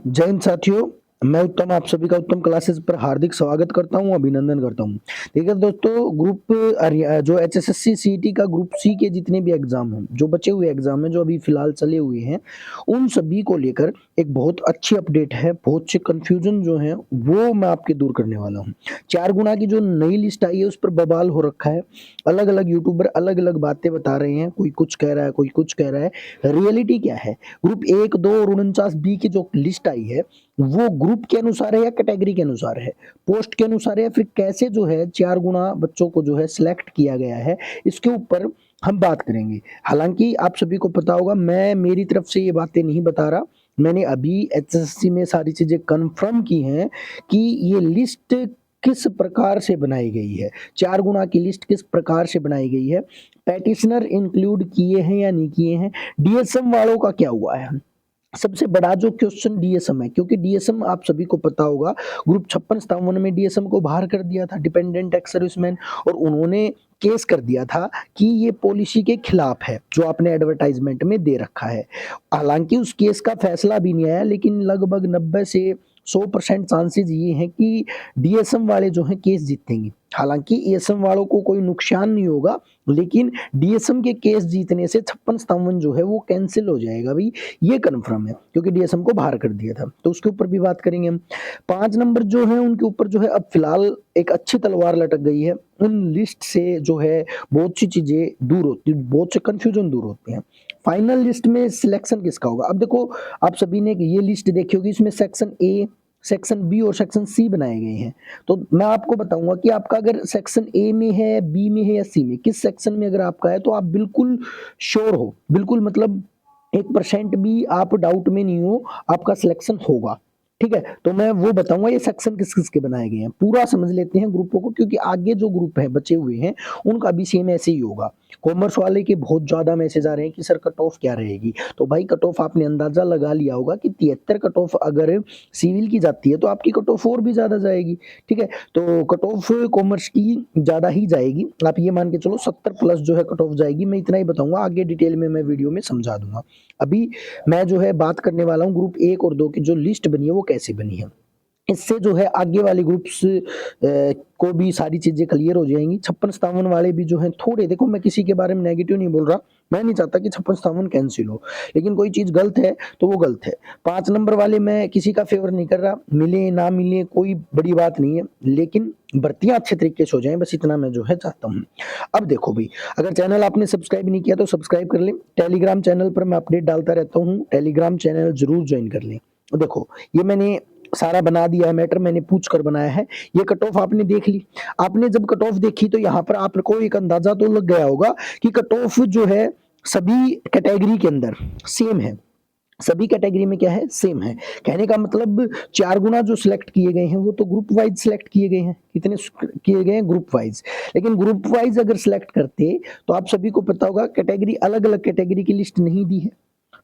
जय हिंद साथियों, मैं उत्तम आप सभी का उत्तम क्लासेस पर हार्दिक स्वागत करता हूँ, अभिनंदन करता हूँ। देखिए दोस्तों ग्रुप जो एचएसएससी सीईटी का ग्रुप सी के जितने भी एग्ज़ाम हैं, जो बचे हुए एग्ज़ाम हैं, जो अभी फ़िलहाल चले हुए हैं, उन सभी को लेकर एक बहुत अच्छी अपडेट है, बहुत से कन्फ्यूज़न जो हैं, वो मैं आपके दूर करने वाला हूँ। 4 गुना की जो नई लिस्ट आई है, उस पर बवाल हो रखा है। अलग-अलग यूट्यूबर अलग-अलग बातें बता रहे हैं, कोई कुछ कह रहा है, कोई कुछ कह रहा है। रियलिटी क्या है? ग्रुप 1, 2 और 49 बी की जो लिस्ट आई है, वो ग्रुप के अनुसार है या कैटेगरी के अनुसार है? पोस्ट के अनुसार है या फिर कैसे जो है 4 गुना बच्चों को जो है सिलेक्ट किया गया है, इसके ऊपर हम बात करेंगे। हालाँकि आप सभी को पता होगा मैं मेरी तरफ से ये बातें नहीं बता रहा, मैंने अभी एचएसएससी में सारी चीज़ें कन्फर्म की हैं कि ये लिस्ट किस प्रकार से बनाई गई है, 4 गुना की लिस्ट किस प्रकार से बनाई गई है, पैटिशनर इंक्लूड किए हैं या नहीं किए हैं, डीएसएम वालों का क्या हुआ है? सबसे बड़ा जो क्वेश्चन डीएसएम है क्योंकि डीएसएम आप सभी को पता होगा ग्रुप 56-57 में डीएसएम को बाहर कर दिया था डिपेंडेंट एक्स सर्विसमैन और उन्होंने केस कर दिया था कि ये पॉलिसी के खिलाफ है जो आपने एडवर्टाइजमेंट में दे रखा है। हालाँकि उस केस का फैसला भी नहीं आया लेकिन लगभग 90 से 100% चांसेस ये हैं कि डीएसएम वाले जो हैं केस जीतेंगे। हालाँकि एएसएम वालों को कोई नुकसान नहीं होगा लेकिन डीएसएम के केस जीतने से 56-57 जो है वो कैंसल हो जाएगा भई ये कन्फर्म है क्योंकि डीएसएम को बाहर कर दिया था, तो उसके ऊपर भी बात करेंगे हम। 5 नंबर जो है उनके ऊपर जो है अब फिलहाल एक अच्छी तलवार लटक गई है। उन लिस्ट से जो है बहुत सी चीज़ें दूर होती हैं, बहुत से कन्फ्यूज़न दूर होते हैं। फाइनल लिस्ट में सिलेक्शन किसका होगा? अब देखो आप सभी ने ये लिस्ट देखी होगी इसमें सेक्शन ए, सेक्शन बी और सेक्शन सी बनाए गए हैं। तो मैं आपको बताऊँगा कि आपका अगर सेक्शन ए में है, बी में है या सी में, किस सेक्शन में अगर आपका है तो आप बिल्कुल श्योर हो, बिल्कुल मतलब 1% भी आप डाउट में नहीं हो, आपका सिलेक्शन होगा। ठीक है? तो मैं वो बताऊँगा ये सेक्शन किस-किस के बनाए गए हैं। पूरा समझ लेते हैं ग्रुपों को क्योंकि आगे जो ग्रुप हैं बचे हुए हैं, उनका भी सेम ऐसे ही होगा। कॉमर्स वाले के बहुत ज़्यादा मैसेज आ रहे हैं कि सर कट ऑफ क्या रहेगी? तो भाई कट ऑफ आपने अंदाज़ा लगा लिया होगा कि 73 कट ऑफ अगर सिविल की जाती है तो आपकी कट ऑफ और भी ज़्यादा जाएगी। ठीक है? तो कट ऑफ कॉमर्स की ज़्यादा ही जाएगी। आप ये मान के चलो 70 प्लस जो है कट ऑफ जाएगी। मैं इतना ही बताऊँगा, आगे डिटेल में मैं वीडियो में समझा दूँगा। अभी मैं जो है बात करने वाला हूँ ग्रुप 1 और 2 की जो लिस्ट बनी है वो कैसे बनी है। इससे जो है आगे वाले ग्रुप्स को भी सारी चीज़ें क्लियर हो जाएँगी। 56-57 वाले भी जो हैं थोड़े देखो मैं किसी के बारे में नेगेटिव नहीं बोल रहा। मैं नहीं चाहता कि 56-57 कैंसल हो। लेकिन कोई चीज़ गलत है तो वो गलत है। 5 नंबर वाले मैं किसी का फ़ेवर नहीं कर रहा। मिले ना मिले कोई बड़ी बात नहीं है। लेकिन भर्तियाँ अच्छे तरीके से हो जाएँ बस इतना मैं जो है चाहता हूँ। अब देखो भई अगर चैनल आपने सब्सक्राइब नहीं किया तो सब्सक्राइब कर लें। टेलीग्राम चैनल पर मैं अपडेट डालता रहता हूँ। टेलीग्राम चैनल ज़रूर जॉइन कर लें। देखो ये मैंने सारा बना दिया है मैटर मैंने पूछ कर बनाया है। ये कट ऑफ आपने देख ली। आपने जब कट ऑफ देखी तो यहाँ पर आपको एक अंदाज़ा तो लग गया होगा कि कट ऑफ जो है सभी कैटेगरी के अंदर सेम है। सभी कैटेगरी में क्या है? सेम है। कहने का मतलब 4 गुना जो सिलेक्ट किए गए हैं वो तो ग्रुप वाइज़ सिलेक्ट किए गए हैं। कितने किए गए हैं? Group wise. लेकिन ग्रुप वाइज़ अगर सिलेक्ट करते तो आप सभी को पता होगा कैटेगरी अलग-अलग कैटेगरी की लिस्ट नहीं दी है।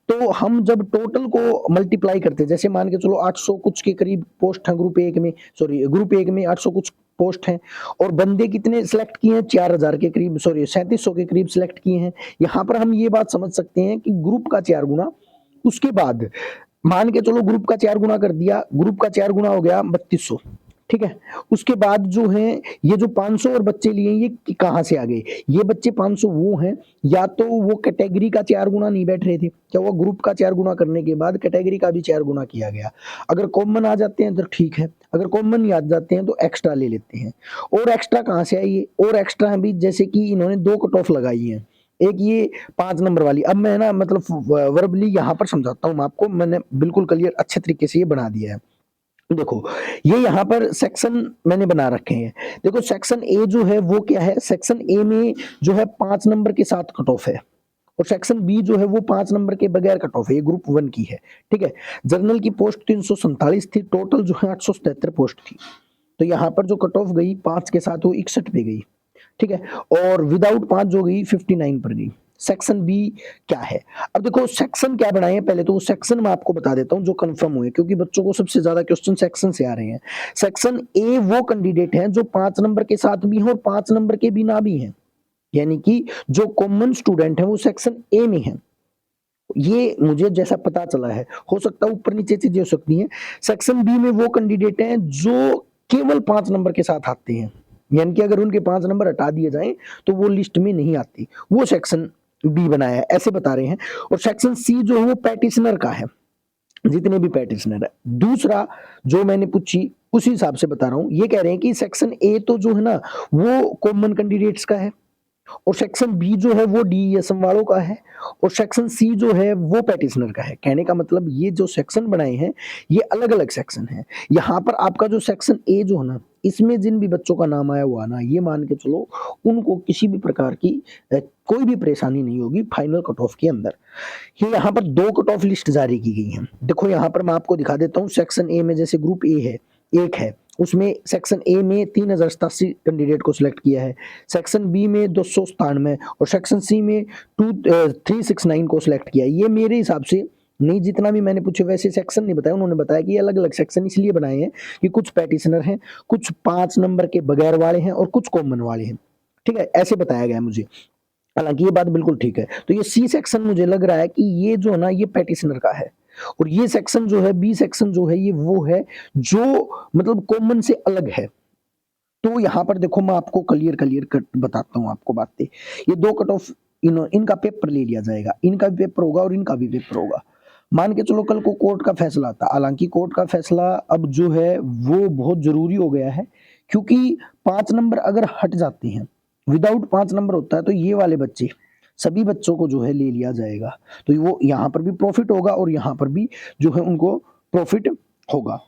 तो हम जब टोटल को मल्टीप्लाई करते हैं, जैसे मान के चलो 800 कुछ के करीब पोस्ट हैं ग्रुप 1 में सॉरी ग्रुप 1 में 800 कुछ पोस्ट हैं और बंदे कितने सिलेक्ट किए हैं 4000 के करीब सॉरी 3700 के करीब सिलेक्ट किए हैं। यहाँ पर हम ये बात समझ सकते हैं कि ग्रुप का 4 गुना, उसके बाद मान के चलो ग्रुप का 4 गुना कर दिया, ग्रुप का 4 गुना हो गया 3200 ठीक है? उसके बाद जो है ये जो 500 और बच्चे लिए ये कहाँ से आ गए? ये बच्चे 500 वो हैं या तो वो कैटेगरी का 4 गुना नहीं बैठ रहे थे, क्या हुआ ग्रुप का 4 गुना करने के बाद कैटेगरी का भी 4 गुना किया गया। अगर कॉमन आ जाते हैं तो ठीक है, अगर कॉमन नहीं आ जाते हैं तो एक्स्ट्रा ले लेते हैं। और एक्स्ट्रा कहाँ से आई ये? और एक्स्ट्रा है भी जैसे कि इन्होंने 2 कट ऑफ लगाई हैं। एक ये 5 नंबर वाली, अब मैं ना मतलब वर्बली यहाँ पर समझाता हूँ मैं आपको, मैंने बिल्कुल क्लियर अच्छे तरीके से ये बना दिया है। देखो, ये यहाँ पर सेक्शन मैंने बना रखे हैं। देखो सेक्शन ए जो है वो क्या है? सेक्शन ए में जो है 5 नंबर के साथ कट ऑफ है और सेक्शन बी जो है वो 5 नंबर के बगैर कट ऑफ है, ये ग्रुप 1 की है, ठीक है? जनरल की पोस्ट 347 थी, टोटल जो है 877 पोस्ट थी। तो यहाँ पर जो कट ऑफ गई 5 के साथ वो 61 पे गई, ठीक है? और विदाउट 5 जो गई 59 पर गई। सेक्शन बी क्या है? अब देखो सेक्शन क्या बनाए हैं पहले तो वो सेक्शन मैं आपको बता देता हूँ जो कन्फर्म हुए क्योंकि बच्चों को सबसे ज़्यादा क्वेश्चन सेक्शन से आ रहे हैं। सेक्शन ए वो कैंडिडेट हैं जो 5 नंबर के साथ भी हैं और 5 नंबर के बिना भी हैं। यानी कि जो कॉमन स्टूडेंट हैं वो सेक्शन ए में हैं। ये मुझे जैसा पता चला है, हो सकता है ऊपर नीचे चीजें हो सकती हैं। सेक्शन बी में वो कैंडिडेट हैं जो केवल 5 नंबर के साथ आते हैं, यानी कि अगर उनके 5 नंबर हटा दिए जाएं तो वो लिस्ट में नहीं आती, वो सेक्शन बी बनाया है, ऐसे बता रहे हैं। और सेक्शन सी जो है वो पैटिशनर का है, जितने भी पैटिशनर है। दूसरा जो मैंने पूछी उसी हिसाब से बता रहा हूं, ये कह रहे हैं कि सेक्शन ए तो जो है ना वो कॉमन कैंडिडेट्स का है, और सेक्शन बी जो है वो डीईएसएम वालों का है, और सेक्शन सी जो है वो पैटिशनर का है। कहने का मतलब ये जो सेक्शन बनाए हैं ये अलग अलग सेक्शन है। यहाँ पर आपका जो सेक्शन ए जो है ना, इसमें जिन भी बच्चों का नाम आया हुआ ना, ये मान के चलो उनको किसी भी प्रकार की कोई भी परेशानी नहीं होगी फाइनल कट ऑफ के अंदर। ये यहाँ पर 2 कट ऑफ लिस्ट जारी की गई है। देखो यहाँ पर मैं आपको दिखा देता हूँ, सेक्शन ए में जैसे ग्रुप ए है, एक है, उसमें सेक्शन ए में 3087 कैंडिडेट को सिलेक्ट किया है, सेक्शन बी में 297 और सेक्शन सी में 369 को सिलेक्ट किया है। ये मेरे हिसाब से नहीं, जितना भी मैंने पूछे वैसे सेक्शन नहीं बताया, उन्होंने बताया कि अलग अलग सेक्शन इसलिए बनाए हैं कि कुछ पैटिशनर हैं, कुछ 5 नंबर के बगैर वाले हैं और कुछ कॉमन वाले हैं। ठीक है, ऐसे बताया गया मुझे, हालांकि ये बात बिल्कुल ठीक है। तो ये सी सेक्शन मुझे लग रहा है कि ये जो ना ये पैटिशनर का है, और ये सेक्शन जो है बी सेक्शन जो है ये वो है जो मतलब कॉमन से अलग है। तो यहाँ पर देखो मैं आपको क्लियर क्लियर कट बताता हूँ आपको बातें। ये 2 कट ऑफ इनका पेपर ले लिया जाएगा, इनका भी पेपर होगा और इनका भी पेपर होगा। मान के चलो कल को कोर्ट का फैसला आता, हालांकि कोर्ट का फैसला अब जो है वो बहुत जरूरी हो गया है, क्योंकि 5 नंबर अगर हट जाते हैं, विदाउट 5 नंबर होता है तो ये वाले बच्चे सभी बच्चों को जो है ले लिया जाएगा। तो वो यहाँ पर भी प्रॉफिट होगा और यहाँ पर भी जो है उनको प्रॉफिट होगा।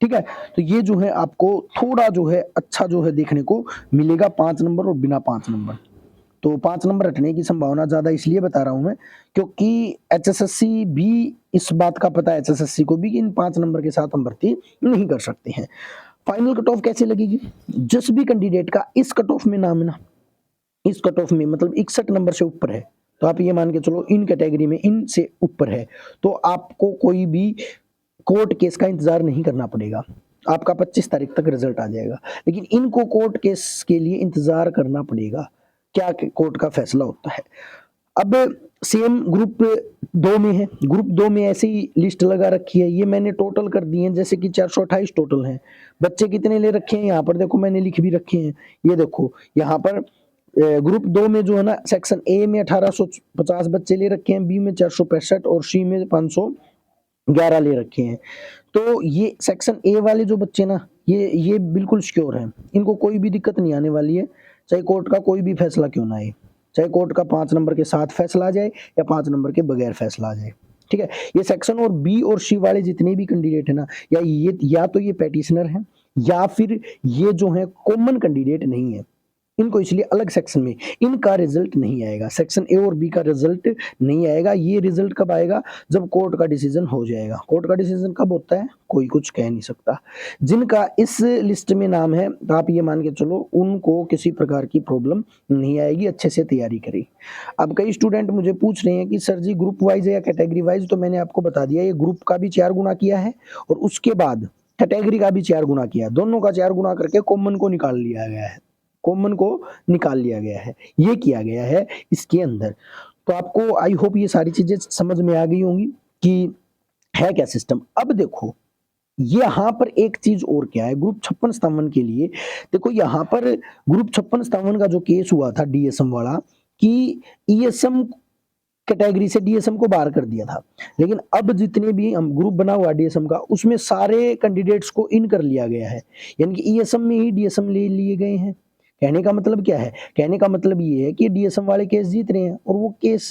ठीक है, तो ये जो है आपको थोड़ा जो है अच्छा जो है देखने को मिलेगा 5 नंबर और बिना 5 नंबर। तो 5 नंबर हटने की संभावना ज्यादा इसलिए बता रहा हूं मैं, क्योंकि एचएसएससी भी इस बात का पता है एचएसएससी को भी कि इन 5 नंबर के साथ हम भर्ती नहीं कर सकते हैं। फाइनल कट ऑफ कैसे लगेगी? जिस भी कैंडिडेट का इस कट ऑफ में नाम है ना, इस कट ऑफ में मतलब 61 नंबर से ऊपर है, तो आप ये मान के चलो इन कैटेगरी में इनसे ऊपर है, तो आपको कोई भी कोर्ट केस का इंतजार नहीं करना पड़ेगा, आपका 25 तारीख तक रिजल्ट आ जाएगा। लेकिन इनको कोर्ट केस के लिए इंतजार करना पड़ेगा, क्या कोर्ट का फैसला होता है। अब सेम ग्रुप 2 में है, ग्रुप 2 में ऐसे ही लिस्ट लगा रखी है, ये मैंने टोटल कर दी है, जैसे कि 428 टोटल हैं। बच्चे कितने ले रखे हैं यहाँ पर देखो मैंने लिख भी रखे हैं, ये देखो यहाँ पर ग्रुप 2 में जो है ना सेक्शन ए में 1850 बच्चे ले रखे हैं, बी में 465 और सी में 511 ले रखे हैं। तो ये सेक्शन ए वाले जो बच्चे ना ये बिल्कुल सिक्योर हैं, इनको कोई भी दिक्कत नहीं आने वाली है, चाहे कोर्ट का कोई भी फैसला क्यों ना आए, चाहे कोर्ट का 5 नंबर के साथ फैसला आ जाए या 5 नंबर के बगैर फैसला आ जाए। ठीक है, ये सेक्शन और बी और सी वाले जितने भी कैंडिडेट है ना, या तो ये पैटिशनर हैं या फिर ये जो है कॉमन कैंडिडेट नहीं है, इनको इसलिए अलग सेक्शन में इनका रिजल्ट नहीं आएगा, सेक्शन ए और बी का रिजल्ट नहीं आएगा। ये रिजल्ट कब आएगा? जब कोर्ट का डिसीजन हो जाएगा। कोर्ट का डिसीजन कब होता है कोई कुछ कह नहीं सकता। जिनका इस लिस्ट में नाम है तो आप ये मान के चलो उनको किसी प्रकार की प्रॉब्लम नहीं आएगी, अच्छे से तैयारी करें। अब कई स्टूडेंट मुझे पूछ रहे हैं कि सर जी ग्रुप वाइज है या कैटेगरी वाइज, तो मैंने आपको बता दिया ये ग्रुप का भी 4 गुना किया है और उसके बाद कैटेगरी का भी 4 गुना किया है, दोनों का 4 गुना करके कॉमन को निकाल लिया गया है, कॉमन को निकाल लिया गया है, ये किया गया है इसके अंदर। तो आपको आई होप ये सारी चीजें समझ में आ गई होंगी कि है क्या सिस्टम। अब देखो यहाँ पर एक चीज और क्या है ग्रुप 56-57 के लिए, देखो यहाँ पर ग्रुप 56-57 का जो केस हुआ था डीएसएम वाला, कि ईएसएम कैटेगरी से डीएसएम को बाहर कर दिया था, लेकिन अब जितने भी हम ग्रुप बना हुआ डीएसएम का उसमें सारे कैंडिडेट्स को इन कर लिया गया है, यानी कि ईएसएम में ही डीएसएम ले लिए गए हैं। कहने का मतलब क्या है? कहने का मतलब ये है कि डीएसएम वाले केस जीत रहे हैं और वो केस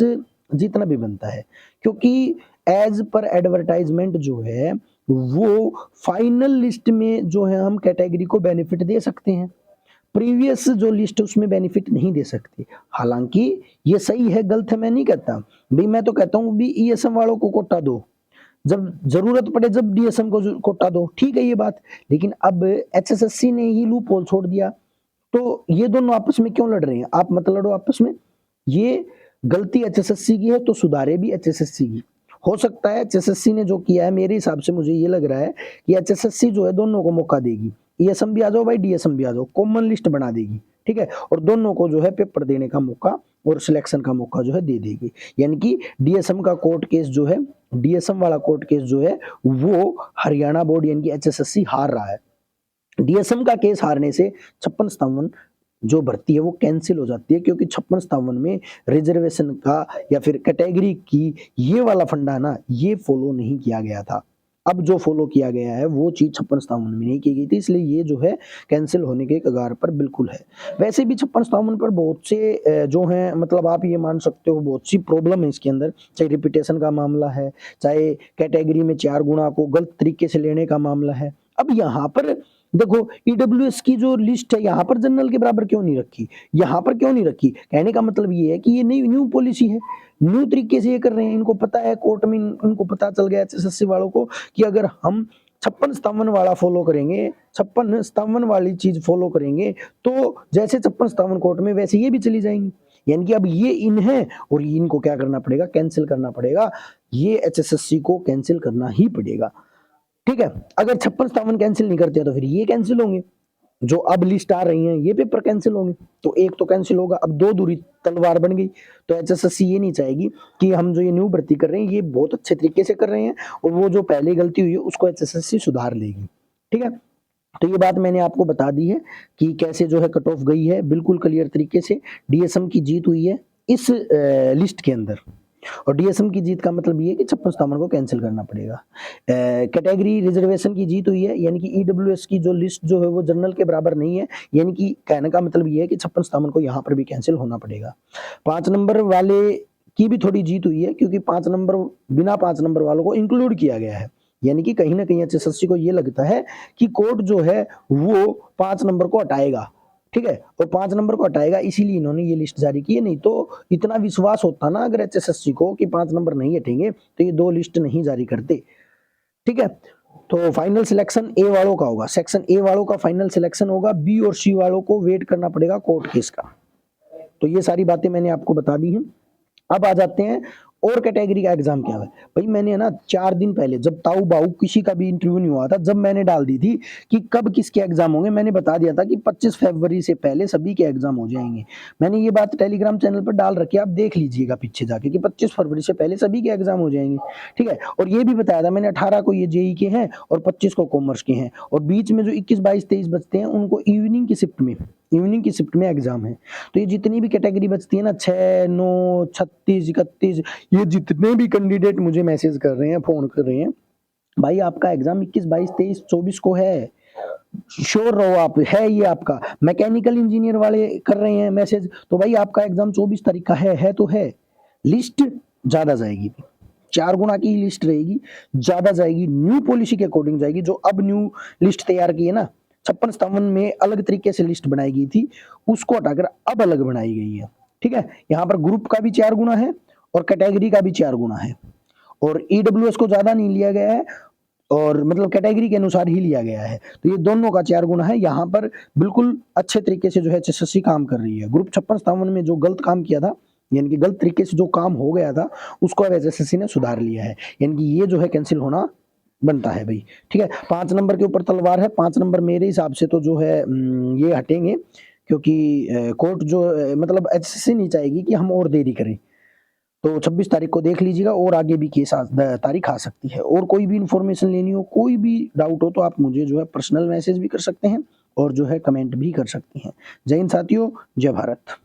जीतना भी बनता है, क्योंकि एज पर एडवर्टाइजमेंट जो है वो फाइनल लिस्ट में जो है हम कैटेगरी को बेनिफिट दे सकते हैं, प्रीवियस जो लिस्ट उसमें बेनिफिट नहीं दे सकते। हालांकि ये सही है गलत है मैं नहीं कहता भाई, मैं तो कहता हूँ भी ईएसएम वालों को कोटा दो, जब जरूरत पड़े जब डीएसएम को कोटा दो, ठीक है ये बात। लेकिन अब एचएसएससी ने ही लूप होल छोड़ दिया, तो ये दोनों आपस में क्यों लड़ रहे हैं? आप मत लड़ो आपस में, ये गलती एचएसएससी की है तो सुधारे भी एचएसएससी की। हो सकता है एचएसएससी ने जो किया है, मेरे हिसाब से मुझे ये लग रहा है कि एचएसएससी जो है दोनों को मौका देगी, ईएसएम भी आ जाओ भाई डीएसएम भी आ जाओ, कॉमन लिस्ट बना देगी, ठीक है, और दोनों को जो है पेपर देने का मौका और सिलेक्शन का मौका जो है दे देगी। यानी कि डीएसएम का कोर्ट केस जो है, डीएसएम वाला कोर्ट केस जो है वो हरियाणा बोर्ड यानी कि एचएसएससी हार रहा है। डीएसएम का केस हारने से 56-57 जो भर्ती है वो कैंसिल हो जाती है, क्योंकि 56-57 में रिजर्वेशन का या फिर कैटेगरी की ये वाला फंडा ना ये फॉलो नहीं किया गया था। अब जो फॉलो किया गया है वो चीज़ 56-57 में नहीं की गई थी, इसलिए ये जो है कैंसिल होने के कगार पर बिल्कुल है। वैसे भी 56-57 पर बहुत से जो हैं मतलब आप ये मान सकते हो बहुत सी प्रॉब्लम है इसके अंदर, चाहे रिपीटेशन का मामला है, चाहे कैटेगरी में 4 गुणा को गलत तरीके से लेने का मामला है। अब यहाँ पर देखो ईडब्ल्यूएस की जो लिस्ट है यहाँ पर जनरल के बराबर क्यों नहीं रखी, यहाँ पर क्यों नहीं रखी? कहने का मतलब ये है कि ये नई न्यू पॉलिसी है, न्यू तरीके से ये कर रहे हैं। इनको पता है कोर्ट में इनको पता चल गया एचएसएससी वालों को कि अगर हम 56-57 वाला फॉलो करेंगे, 56-57 वाली चीज फॉलो करेंगे तो जैसे 56-57 कोर्ट में वैसे ये भी चली जाएंगी। यानी कि अब ये इन है और इनको क्या करना पड़ेगा, कैंसिल करना पड़ेगा। ये एचएसएससी को कैंसिल करना ही पड़ेगा। ठीक है, अगर 56-57 कैंसिल नहीं करते तो फिर ये कैंसिल होंगे, जो अब लिस्ट आ रही हैं ये पेपर कैंसिल होंगे। तो एक तो कैंसिल होगा, अब दो दूरी तलवार बन गई। तो एचएसएससी ये नहीं चाहेगी कि हम जो ये न्यू भर्ती कर रहे हैं ये बहुत अच्छे तरीके से कर रहे हैं और वो जो पहले गलती हुई है उसको एचएसएससी सुधार लेगी। ठीक है, तो ये बात मैंने आपको बता दी है कि कैसे जो है कट ऑफ गई है, बिल्कुल क्लियर तरीके से डीएसएम की जीत हुई है इस लिस्ट के अंदर। और डीएसएम की जीत का मतलब ये है कि 56-57 को कैंसिल करना पड़ेगा। कैटेगरी रिजर्वेशन की जीत हुई है, यानी कि ईडब्ल्यूएस की जो लिस्ट जो है वो जनरल के बराबर नहीं है, यानी कि कहने का मतलब ये है कि 56-57 को यहाँ पर भी कैंसिल होना पड़ेगा। 5 नंबर वाले की भी थोड़ी जीत हुई है, क्योंकि 5 नंबर बिना 5 नंबर वालों को इंक्लूड किया गया है। यानी कि कहीं न कहीं एचएसएससी को ये लगता है कि कोर्ट जो है वो 5 नंबर को हटाएगा। ठीक है, और 5 नंबर को हटाएगा इसीलिए इन्होंने ये लिस्ट जारी की है, नहीं तो इतना विश्वास होता ना अगर एचएसएससी को कि 5 नंबर नहीं हटेंगे तो ये 2 लिस्ट नहीं जारी करते। ठीक है, तो फाइनल सिलेक्शन ए वालों का होगा, सेक्शन ए वालों का फाइनल सिलेक्शन होगा, बी और सी वालों को वेट करना पड़ेगा कोर्ट केस का। तो ये सारी बातें मैंने आपको बता दी हैं। अब आ जाते हैं और कैटेगरी का एग्जाम क्या है। भाई मैंने ना 4 दिन पहले जब ताऊ बाऊ किसी का भी इंटरव्यू नहीं हुआ था, जब मैंने डाल दी थी कि कब किसके एग्जाम होंगे, मैंने बता दिया था कि 25 फरवरी से पहले सभी के एग्जाम हो जाएंगे। मैंने ये बात टेलीग्राम चैनल पर डाल रखी है, आप देख लीजिएगा पीछे जाके कि 25 फरवरी से पहले सभी के एग्जाम हो जाएंगे। ठीक है, और ये भी बताया था मैंने 18 को ये जेई के हैं और 25 को कॉमर्स के हैं, और बीच में जो 21, 22, 23 बचते हैं उनको इवनिंग की शिफ्ट में एग्जाम है। तो ये जितनी भी कैटेगरी बचती है ना 6, 9, 36, 31, ये जितने भी कैंडिडेट मुझे मैसेज कर रहे हैं, फोन कर रहे हैं, भाई आपका एग्जाम 21, 22, 23, 24 को है, श्योर रहो आप, है ये आपका। मैकेनिकल इंजीनियर वाले कर रहे हैं मैसेज, तो भाई आपका एग्जाम 24 तारीख का है तो है। लिस्ट ज्यादा जाएगी, 4 गुना की लिस्ट रहेगी, ज्यादा जाएगी, न्यू पॉलिसी के अकॉर्डिंग जाएगी। जो अब न्यू लिस्ट तैयार की है ना 56-57 में अलग तरीके से लिस्ट बनाई गई थी, उसको हटाकर अब अलग बनाई गई है। ठीक है, यहाँ पर ग्रुप का भी 4 गुना है और कैटेगरी का भी 4 गुना है, और ईडब्ल्यूएस को ज्यादा नहीं लिया गया है, और मतलब कैटेगरी के अनुसार ही लिया गया है। तो ये दोनों का 4 गुना है। यहाँ पर बिल्कुल अच्छे तरीके से जो है एचएसएससी काम कर रही है। ग्रुप 56-57 में जो गलत काम किया था, यानी कि गलत तरीके से जो काम हो गया था, उसको अब एचएसएससी ने सुधार लिया है, यानी कि ये जो है कैंसिल होना बनता है भाई। ठीक है, 5 नंबर के ऊपर तलवार है। 5 नंबर मेरे हिसाब से तो जो है ये हटेंगे, क्योंकि कोर्ट जो मतलब एचएसएससी नहीं चाहेगी कि हम और देरी करें। तो 26 तारीख को देख लीजिएगा, और आगे भी केस तारीख आ सकती है। और कोई भी इंफॉर्मेशन लेनी हो, कोई भी डाउट हो, तो आप मुझे जो है पर्सनल मैसेज भी कर सकते हैं और जो है कमेंट भी कर सकते हैं। जय हिंद साथियों, जय भारत।